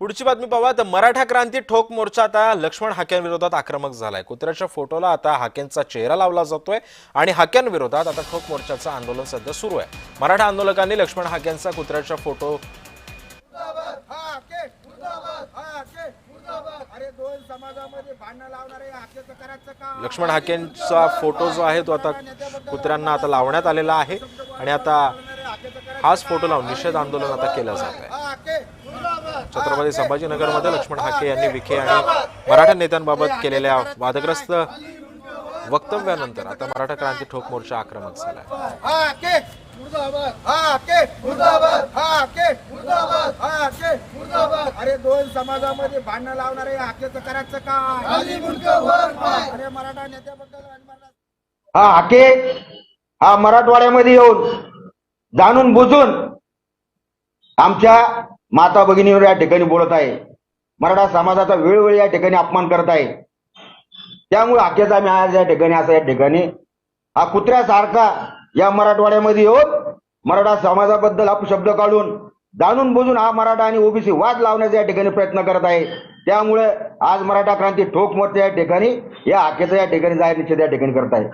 पुढची बातमी पाहूया तर मराठा क्रांती ठोक मोर्चा आता लक्ष्मण हाक्यांविरोधात आक्रमक झालाय। कुत्र्याच्या फोटोला आता हाक्यांचा चेहरा लावला जातोय आणि हाक्यांविरोधात आता ठोक मोर्चाचं आंदोलन सध्या सुरू आहे। मराठा आंदोलकांनी लक्ष्मण हाक्यांचा कुत्र्याच्या फोटो लक्ष्मण हाक्यांचा फोटो जो आहे तो आता कुत्र्यांना आता लावण्यात आलेला आहे आणि आता हाच फोटो लावून निषेध आंदोलन आता केलं जात आहे। छत्रपती संभाजीनगरमध्ये लक्ष्मण हाके यांनी विखे आणि मराठा नेत्यांबाबत केलेल्या वादग्रस्त वक्तव्यानंतर आता मराठा क्रांती ठोक मोर्चा आक्रमक झाला। अरे दोन समाजामध्ये भांडण लावणारे हाकेचं करायचं काय? अरे मराठा नेत्याबद्दल हा हाके हा मराठवाड्यामध्ये येऊन जाणून बुजून आमच्या माता भगिनीवर या ठिकाणी बोलत आहे। मराठा समाजाचा वेळोवेळी या ठिकाणी अपमान करत आहे। त्यामुळे हाकेचा आम्ही आज या ठिकाणी असं या ठिकाणी हा कुत्र्यासारखा या मराठवाड्यामध्ये येऊन मराठा समाजाबद्दल अपशब्द काढून जाणून बुजून हा मराठा आणि ओबीसी वाद लावण्याचा या ठिकाणी प्रयत्न करत आहे। त्यामुळे आज मराठा क्रांती ठोक मोर्चा या ठिकाणी या हाकेचा या ठिकाणी जाहीर निषेध या ठिकाणी करत आहे।